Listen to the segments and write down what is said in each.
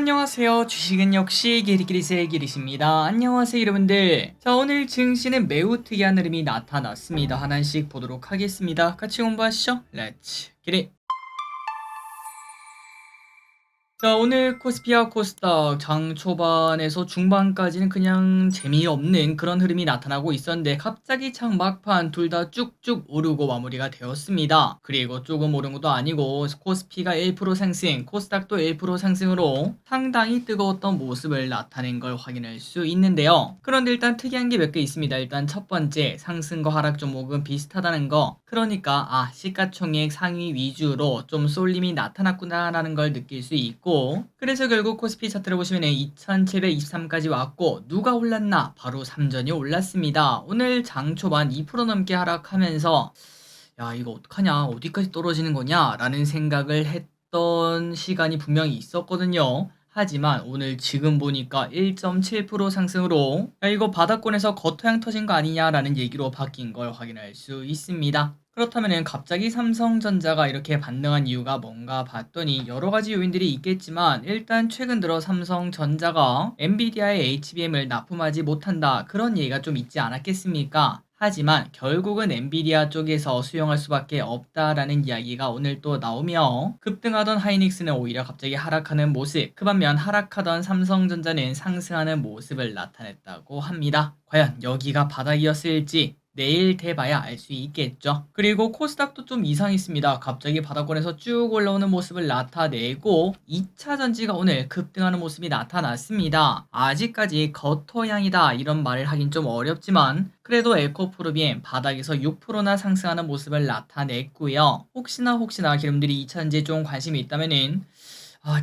안녕하세요. 주식은 역시 기리기리세 기리십니다. 안녕하세요 여러분들. 자, 오늘 증시는 매우 특이한 흐름이 나타났습니다. 하나씩 보도록 하겠습니다. 같이 공부하시죠. 렛츠 기리. 자, 오늘 코스피와 코스닥 장 초반에서 중반까지는 그냥 재미없는 그런 흐름이 나타나고 있었는데 갑자기 장 막판 둘 다 쭉쭉 오르고 마무리가 되었습니다. 그리고 조금 오른 것도 아니고 코스피가 1% 상승, 코스닥도 1% 상승으로 상당히 뜨거웠던 모습을 나타낸 걸 확인할 수 있는데요. 그런데 일단 특이한 게 몇 개 있습니다. 일단 첫 번째, 상승과 하락 종목은 비슷하다는 거. 그러니까 시가총액 상위 위주로 좀 쏠림이 나타났구나라는 걸 느낄 수 있고, 그래서 결국 코스피 차트를 보시면 2723까지 왔고 누가 올랐나? 바로 삼전이 올랐습니다. 오늘 장 초반 2% 넘게 하락하면서 야, 이거 어떡하냐, 어디까지 떨어지는 거냐 라는 생각을 했던 시간이 분명히 있었거든요. 하지만 오늘 지금 보니까 1.7% 상승으로 야, 이거 바닥권에서 겉토양 터진 거 아니냐라는 얘기로 바뀐 걸 확인할 수 있습니다. 그렇다면 갑자기 삼성전자가 이렇게 반등한 이유가 뭔가 봤더니 여러가지 요인들이 있겠지만, 일단 최근 들어 삼성전자가 엔비디아의 HBM을 납품하지 못한다, 그런 얘기가 좀 있지 않았겠습니까? 하지만 결국은 엔비디아 쪽에서 수용할 수밖에 없다라는 이야기가 오늘 또 나오며, 급등하던 하이닉스는 오히려 갑자기 하락하는 모습, 그 반면 하락하던 삼성전자는 상승하는 모습을 나타냈다고 합니다. 과연 여기가 바닥이었을지 내일 돼봐야 알 수 있겠죠. 그리고 코스닥도 좀 이상했습니다. 갑자기 바닥권에서 쭉 올라오는 모습을 나타내고 2차 전지가 오늘 급등하는 모습이 나타났습니다. 아직까지 겉토양이다 이런 말을 하긴 좀 어렵지만, 그래도 에코프로비엠 바닥에서 6%나 상승하는 모습을 나타냈고요. 혹시나 여러분들이 2차 전지에 좀 관심이 있다면은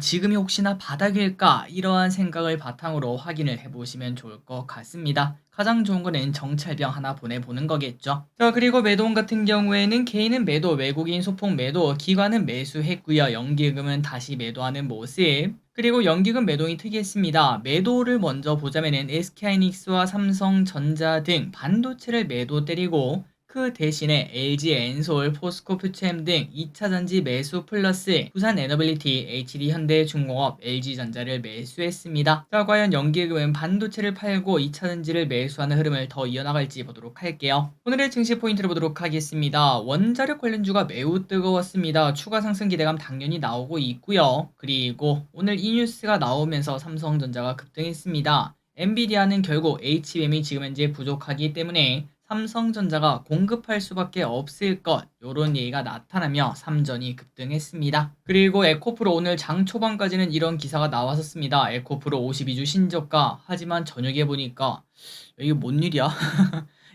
지금이 혹시나 바닥일까? 이러한 생각을 바탕으로 확인을 해보시면 좋을 것 같습니다. 가장 좋은 거는 정찰병 하나 보내보는 거겠죠. 자, 그리고 매도원 같은 경우에는 개인은 매도, 외국인 소폭 매도, 기관은 매수했고요. 연기금은 다시 매도하는 모습. 그리고 연기금 매도이 특이했습니다. 매도를 먼저 보자면은 SK하이닉스와 삼성전자 등 반도체를 매도 때리고, 그 대신에 LG 엔솔, 포스코 퓨처엠 등 2차전지 매수 플러스 부산 에너빌리티, HD현대중공업, LG전자를 매수했습니다. 자, 과연 연기금은 반도체를 팔고 2차전지를 매수하는 흐름을 더 이어나갈지 보도록 할게요. 오늘의 증시 포인트를 보도록 하겠습니다. 원자력 관련주가 매우 뜨거웠습니다. 추가 상승 기대감 당연히 나오고 있고요. 그리고 오늘 이 뉴스가 나오면서 삼성전자가 급등했습니다. 엔비디아는 결국 HBM이 지금 현재 부족하기 때문에 삼성전자가 공급할 수밖에 없을 것, 요런 얘기가 나타나며 삼전이 급등했습니다. 그리고 에코프로 오늘 장 초반까지는 이런 기사가 나왔었습니다. 에코프로 52주 신저가, 하지만 저녁에 보니까 이게 뭔 일이야?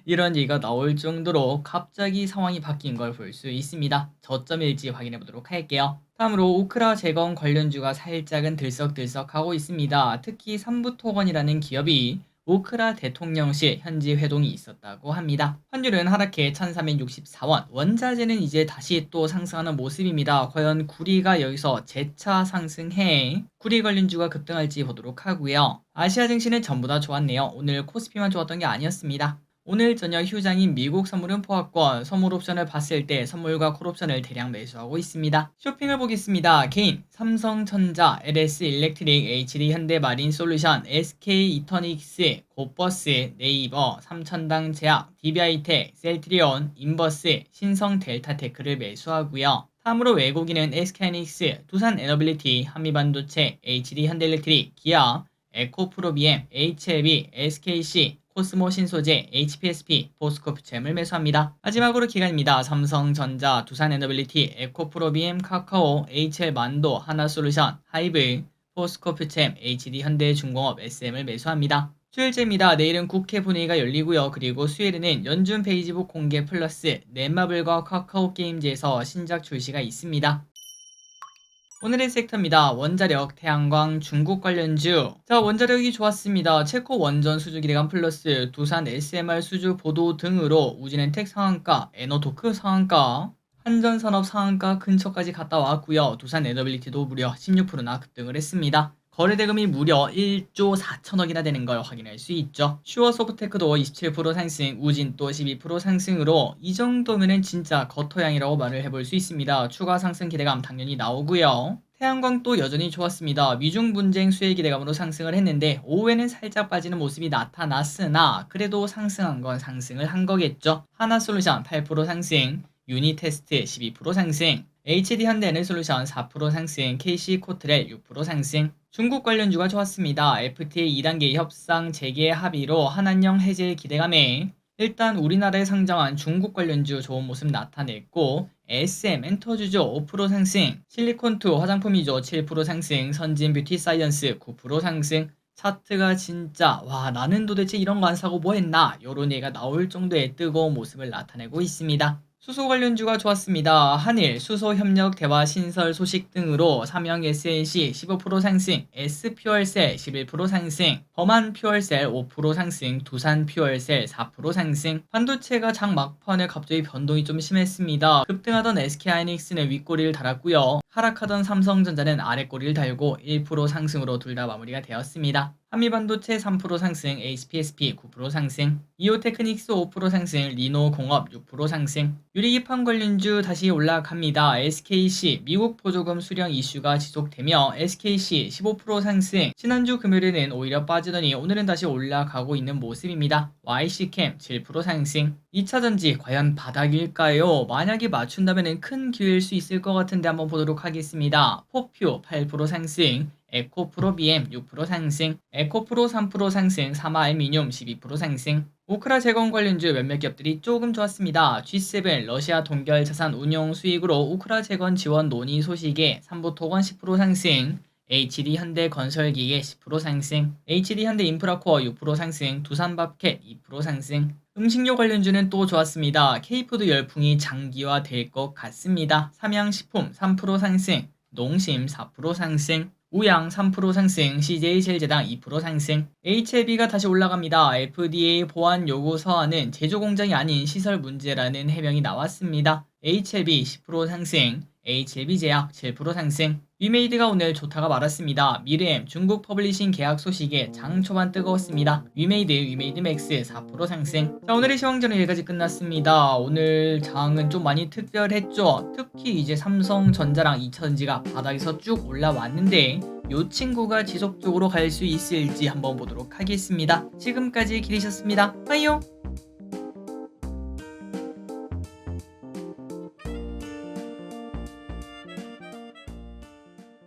이런 얘기가 나올 정도로 갑자기 상황이 바뀐 걸 볼 수 있습니다. 저점일지 확인해 보도록 할게요. 다음으로 오크라 재건 관련주가 살짝은 들썩들썩하고 있습니다. 특히 삼부토건이라는 기업이 오크라 대통령실 현지 회동이 있었다고 합니다. 환율은 하락해 1364원, 원자재는 이제 다시 또 상승하는 모습입니다. 과연 구리가 여기서 재차 상승해 구리 관련주가 급등할지 보도록 하고요. 아시아 증시는 전부 다 좋았네요. 오늘 코스피만 좋았던 게 아니었습니다. 오늘 저녁 휴장인 미국 선물은 포함권, 선물 옵션을 봤을 때 선물과 콜옵션을 대량 매수하고 있습니다. 쇼핑을 보겠습니다. 개인, 삼성전자, LS 일렉트릭, HD 현대마린솔루션, SK 이터닉스, 고버스, 네이버, 삼천당 제약, DB하이텍, 셀트리온, 인버스, 신성 델타테크를 매수하고요. 다음으로 외국인은 SK하이닉스, 두산에너빌리티, 한미반도체, HD 현대일렉트릭, 기아, 에코프로비엠, HLB, SKC, 코스모 신소재, HPSP, 포스코프챔을 매수합니다. 마지막으로 기관입니다. 삼성전자, 두산에너빌리티, 에코프로비엠, 카카오, HL만도, 하나솔루션, 하이브, 포스코프챔, HD현대중공업, SM을 매수합니다. 수요일째입니다. 내일은 국회 본회의가 열리고요. 그리고 수요일에는 연준 페이지북 공개 플러스 넷마블과 카카오게임즈에서 신작 출시가 있습니다. 오늘의 섹터입니다. 원자력, 태양광, 중국 관련주. 자, 원자력이 좋았습니다. 체코 원전 수주 기대감 플러스 두산 SMR 수주 보도 등으로 우진엔텍 상한가, 에너도크 상한가, 한전산업 상한가 근처까지 갔다 왔고요. 두산 에너빌리티도 무려 16%나 급등을 했습니다. 거래대금이 무려 1조 4천억이나 되는 걸 확인할 수 있죠. 슈어소프테크도 27% 상승, 우진도 12% 상승으로 이 정도면은 진짜 겉토양이라고 말을 해볼 수 있습니다. 추가 상승 기대감 당연히 나오고요. 태양광도 여전히 좋았습니다. 미중 분쟁 수혜 기대감으로 상승을 했는데 오후에는 살짝 빠지는 모습이 나타났으나 그래도 상승한 건 상승을 한 거겠죠. 하나솔루션 8% 상승, 유니테스트 12% 상승, HD현대 에너솔루션 4% 상승, KC코트렐 6% 상승. 중국 관련주가 좋았습니다. FTA 2단계 협상 재개 합의로 한한령 해제 기대감에 일단 우리나라에 상장한 중국 관련주 좋은 모습 나타냈고 SM 엔터주죠 5% 상승, 실리콘2 화장품이죠 7% 상승, 선진 뷰티 사이언스 9% 상승. 차트가 진짜 와 나는 도대체 이런 거 안 사고 뭐 했나 요런 얘가 나올 정도의 뜨거운 모습을 나타내고 있습니다. 수소 관련주가 좋았습니다. 한일 수소 협력 대화 신설 소식 등으로 삼형 SNC 15% 상승, S퓨얼셀 11% 상승, 범한 퓨얼셀 5% 상승, 두산 퓨얼셀 4% 상승. 반도체가 장 막판에 갑자기 변동이 좀 심했습니다. 급등하던 SK하이닉스는 윗꼬리를 달았고요. 하락하던 삼성전자는 아랫꼬리를 달고 1% 상승으로 둘 다 마무리가 되었습니다. 한미반도체 3% 상승, HPSP 9% 상승, 이오테크닉스 5% 상승, 리노공업 6% 상승. 유리기판 관련주 다시 올라갑니다. SKC 미국 보조금 수령 이슈가 지속되며 SKC 15% 상승, 지난주 금요일에는 오히려 빠지더니 오늘은 다시 올라가고 있는 모습입니다. YC캠 7% 상승. 2차전지 과연 바닥일까요? 만약에 맞춘다면 큰 기회일 수 있을 것 같은데 한번 보도록 하겠습니다. 포퓨 8% 상승, 에코프로 BM 6% 상승, 에코프로 3% 상승, 사마알미늄 12% 상승. 우크라 재건 관련주 몇몇 기업들이 조금 좋았습니다. G7 러시아 동결 자산 운용 수익으로 우크라 재건 지원 논의 소식에 삼보토건 10% 상승, HD 현대건설기계 10% 상승, HD 현대인프라코어 6% 상승, 두산밥켓 2% 상승. 음식료 관련주는 또 좋았습니다. K푸드 열풍이 장기화될 것 같습니다. 삼양식품 3% 상승, 농심 4% 상승, 우양 3% 상승, CJ제일제당 2% 상승. HLB가 다시 올라갑니다. FDA 보안 요구 서한은 제조 공장이 아닌 시설 문제라는 해명이 나왔습니다. HLB 10% 상승, HLB제약 7% 상승. 위메이드가 오늘 좋다가 말았습니다. 미르엠 중국 퍼블리싱 계약 소식에 장 초반 뜨거웠습니다. 위메이드맥스 4% 상승. 자, 오늘의 시황전은 여기까지 끝났습니다. 오늘 장은 좀 많이 특별했죠. 특히 이제 삼성전자랑 2차전지가 바닥에서 쭉 올라왔는데 이 친구가 지속적으로 갈 수 있을지 한번 보도록 하겠습니다. 지금까지 기리셨습니다. 빠이용.